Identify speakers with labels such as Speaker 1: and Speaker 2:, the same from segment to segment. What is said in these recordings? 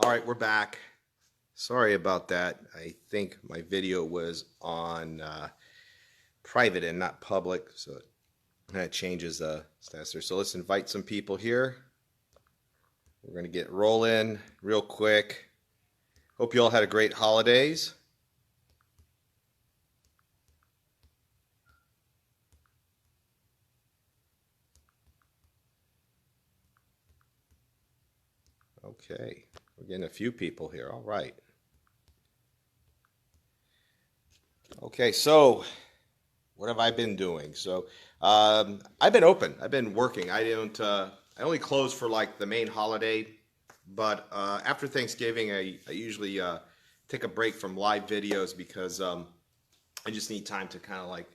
Speaker 1: right, we're back. Sorry about that. I think my video was on private and not public, so that changes status there. So let's invite some people here. We're going to get rolling real quick. Hope you all had a great holidays. Okay, we're getting a few people here. All right. Okay, so what have I been doing? So I've been open. I've been working. I only close for like the main holiday, but after Thanksgiving, I usually take a break from live videos because I just need time to kind of like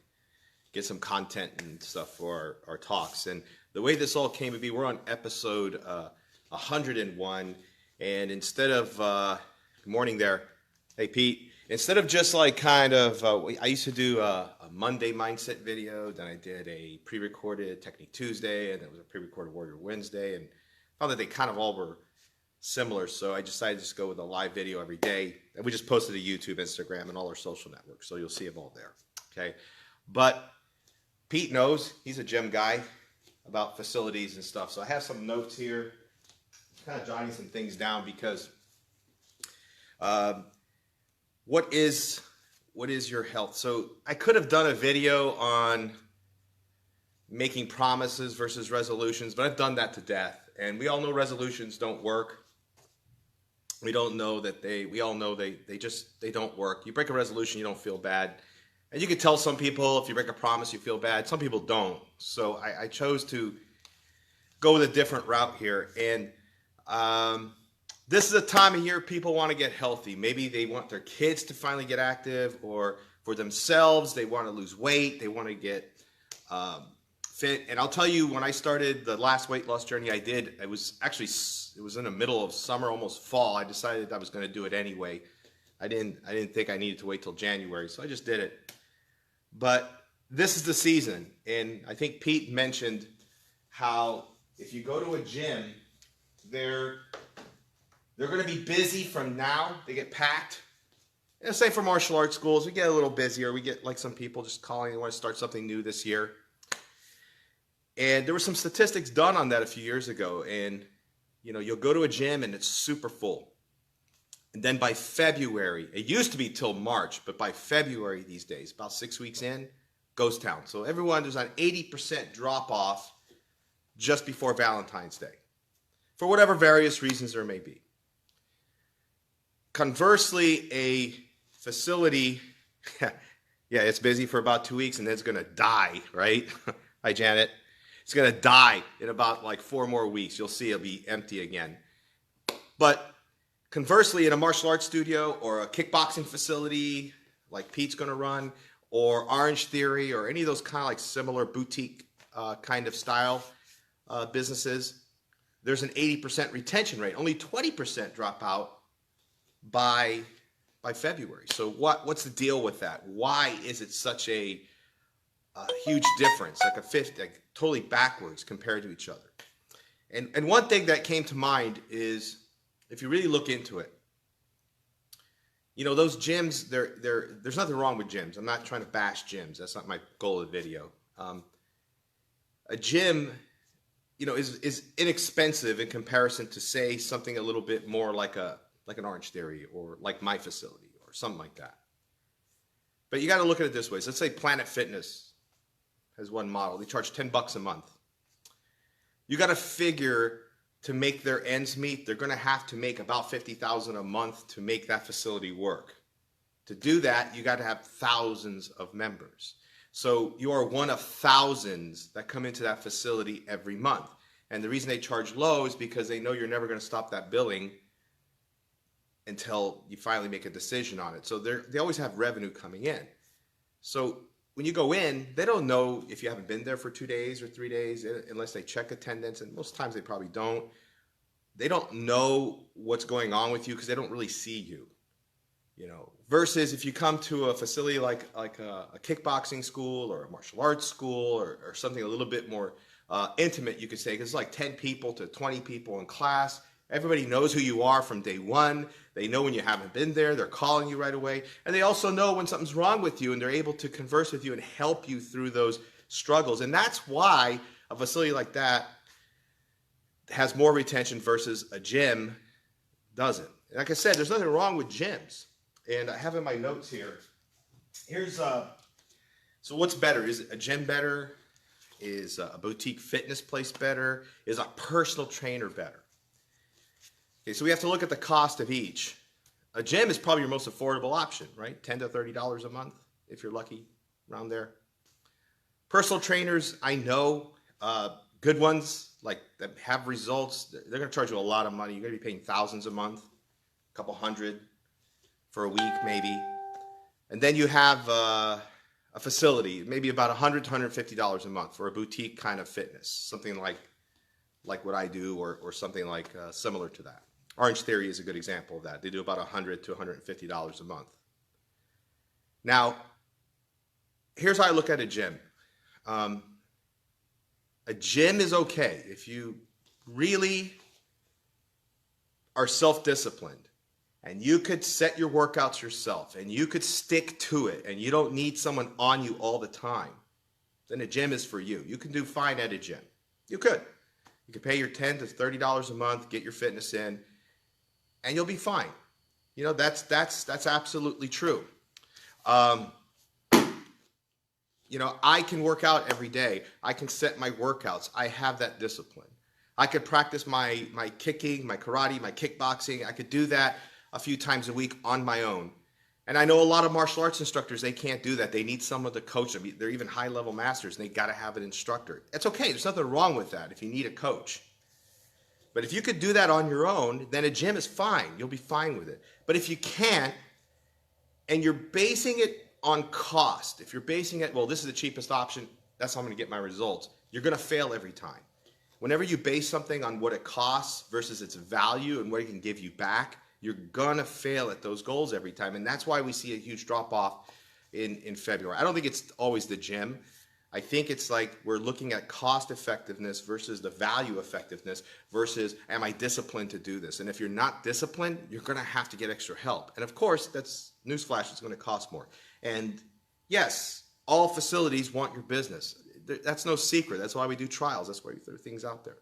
Speaker 1: get some content and stuff for our talks. And the way this all came to be, we're on episode 101, and instead of good morning there, hey Pete. Instead of just like kind of, I used to do a Monday mindset video, then I did a pre-recorded Technique Tuesday, and then it was a pre-recorded Warrior Wednesday, and found that they kind of all were similar, so I decided to just go with a live video every day, and we just posted to YouTube, Instagram, and all our social networks, so you'll see them all there, okay? But Pete knows, he's a gym guy, about facilities and stuff, so I have some notes here, kind of jotting some things down because what is your health? So I could have done a video on making promises versus resolutions, but I've done that to death. And we all know resolutions don't work. We all know they don't work. You break a resolution, you don't feel bad. And you can tell some people if you break a promise, you feel bad. Some people don't. So I chose to go with a different route here. And this is a time of year people want to get healthy. Maybe they want their kids to finally get active, or for themselves, they want to lose weight. They want to get fit. And I'll tell you, when I started the last weight loss journey I did, it was in the middle of summer, almost fall. I decided I was going to do it anyway. I didn't think I needed to wait till January, so I just did it. But this is the season, and I think Pete mentioned how if you go to a gym, they're going to be busy from now. They get packed. And say for martial arts schools, we get a little busier. We get like some people just calling, they want to start something new this year. And there were some statistics done on that a few years ago. And, you'll go to a gym and it's super full. And then by February, it used to be till March, but by February these days, about 6 weeks in, ghost town. So there's an 80% drop off just before Valentine's Day, for whatever various reasons there may be. Conversely, a facility, yeah, it's busy for about 2 weeks and then it's going to die, right? Hi, Janet. It's going to die in about like 4 more weeks. You'll see it'll be empty again. But conversely, in a martial arts studio or a kickboxing facility like Pete's going to run, or Orange Theory, or any of those kind of like similar boutique kind of style businesses, there's an 80% retention rate. Only 20% drop out by February. So what's the deal with that? Why is it such a huge difference, like totally backwards compared to each other? And one thing that came to mind is, if you really look into it, those gyms, there's nothing wrong with gyms. I'm not trying to bash gyms. That's not my goal of the video. A gym, is inexpensive in comparison to, say, something a little bit more like an Orange Theory, or like my facility, or something like that. But you got to look at it this way. So let's say Planet Fitness has one model. They charge $10 a month. You got to figure, to make their ends meet, they're going to have to make about $50,000 a month to make that facility work. To do that, you got to have thousands of members. So you are one of thousands that come into that facility every month. And the reason they charge low is because they know you're never going to stop that billing until you finally make a decision on it. So they always have revenue coming in. So when you go in, they don't know if you haven't been there for 2 days or 3 days, unless they check attendance, and most times they probably don't. They don't know what's going on with you because they don't really see you. Versus if you come to a facility like a kickboxing school or a martial arts school, or something a little bit more intimate, you could say, because it's like 10 people to 20 people in class. Everybody knows who you are from day one. They know when you haven't been there. They're calling you right away. And they also know when something's wrong with you, and they're able to converse with you and help you through those struggles. And that's why a facility like that has more retention versus a gym doesn't. Like I said, there's nothing wrong with gyms. And I have in my notes here, so what's better? Is a gym better? Is a boutique fitness place better? Is a personal trainer better? Okay, so we have to look at the cost of each. A gym is probably your most affordable option, right? $10 to $30 a month, if you're lucky, around there. Personal trainers, I know, good ones, like that have results, they're going to charge you a lot of money. You're going to be paying thousands a month, a couple hundred for a week maybe. And then you have a facility, maybe about $100 to $150 a month for a boutique kind of fitness, something like what I do, or something like similar to that. Orange Theory is a good example of that. They do about $100 to $150 a month. Now, here's how I look at a gym. A gym is okay if you really are self-disciplined and you could set your workouts yourself and you could stick to it and you don't need someone on you all the time. Then a gym is for you. You can do fine at a gym. You could. You could pay your $10 to $30 a month, get your fitness in, and you'll be fine. You know, that's absolutely true. You know, I can work out every day. I can set my workouts. I have that discipline. I could practice my kicking, my karate, my kickboxing. I could do that a few times a week on my own. And I know a lot of martial arts instructors, they can't do that. They need someone to coach them. They're even high-level masters, and they got to have an instructor. It's okay. There's nothing wrong with that if you need a coach. But if you could do that on your own, then a gym is fine. You'll be fine with it. But if you can't, and you're basing it on cost, if you're basing it, well, this is the cheapest option, that's how I'm going to get my results, you're going to fail every time. Whenever you base something on what it costs versus its value and what it can give you back, you're going to fail at those goals every time. And that's why we see a huge drop-off in February. I don't think it's always the gym. I think it's like we're looking at cost effectiveness versus the value effectiveness versus am I disciplined to do this? And if you're not disciplined, you're going to have to get extra help. And of course, that's newsflash, it's going to cost more. And yes, all facilities want your business. That's no secret. That's why we do trials. That's why we throw things out there.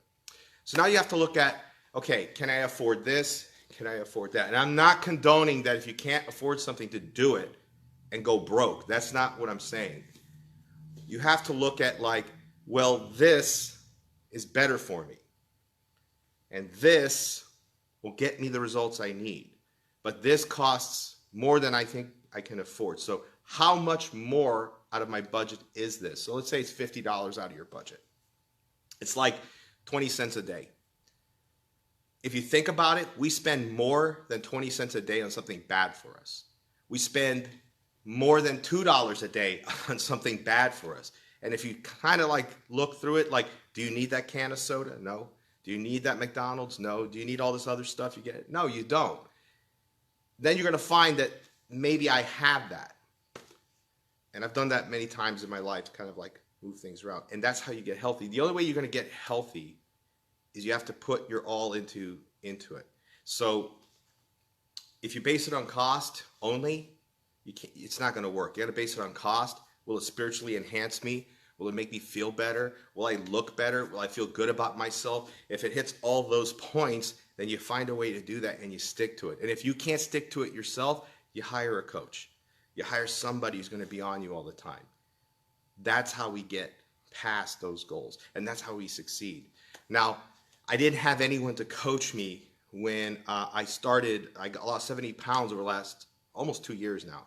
Speaker 1: So now you have to look at, okay, can I afford this? Can I afford that? And I'm not condoning that if you can't afford something to do it and go broke. That's not what I'm saying. You have to look at like, well, this is better for me. And this will get me the results I need. But this costs more than I think I can afford. So how much more out of my budget is this? So let's say it's $50 out of your budget. It's like 20 cents a day. If you think about it, we spend more than 20 cents a day on something bad for us. We spend more than $2 a day on something bad for us. And if you kind of like look through it, like, do you need that can of soda? No. Do you need that McDonald's? No. Do you need all this other stuff you get? No, you don't. Then you're going to find that maybe I have that. And I've done that many times in my life to kind of like move things around. And that's how you get healthy. The only way you're going to get healthy is you have to put your all into it. So if you base it on cost only, it's not going to work. You got to base it on cost. Will it spiritually enhance me? Will it make me feel better? Will I look better? Will I feel good about myself? If it hits all those points, then you find a way to do that and you stick to it. And if you can't stick to it yourself, you hire a coach. You hire somebody who's going to be on you all the time. That's how we get past those goals. And that's how we succeed. Now, I didn't have anyone to coach me when I started. I lost 70 pounds over the last almost 2 years now.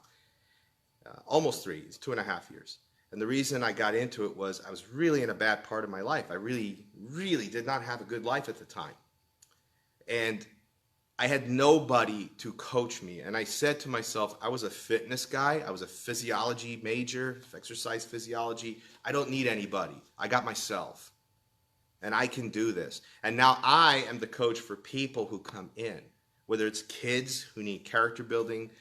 Speaker 1: Almost 3, it's 2.5 years. And the reason I got into it was I was really in a bad part of my life. I really, really did not have a good life at the time. And I had nobody to coach me. And I said to myself, I was a fitness guy. I was a physiology major, exercise physiology. I don't need anybody. I got myself. And I can do this. And now I am the coach for people who come in, whether it's kids who need character building,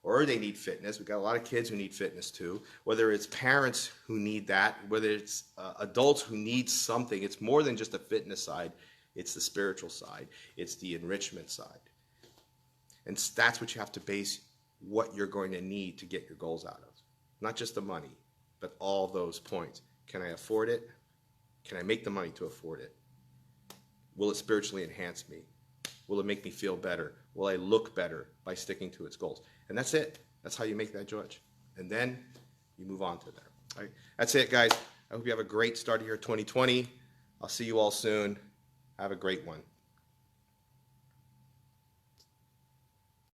Speaker 1: or they need fitness. We've got a lot of kids who need fitness too. Whether it's parents who need that, whether it's adults who need something. It's more than just a fitness side. It's the spiritual side. It's the enrichment side. And that's what you have to base what you're going to need to get your goals out of. Not just the money, but all those points. Can I afford it? Can I make the money to afford it? Will it spiritually enhance me? Will it make me feel better? Will I look better by sticking to its goals? And that's it. That's how you make that judge. And then you move on to there. All right. That's it, guys. I hope you have a great start of your 2020. I'll see you all soon. Have a great one.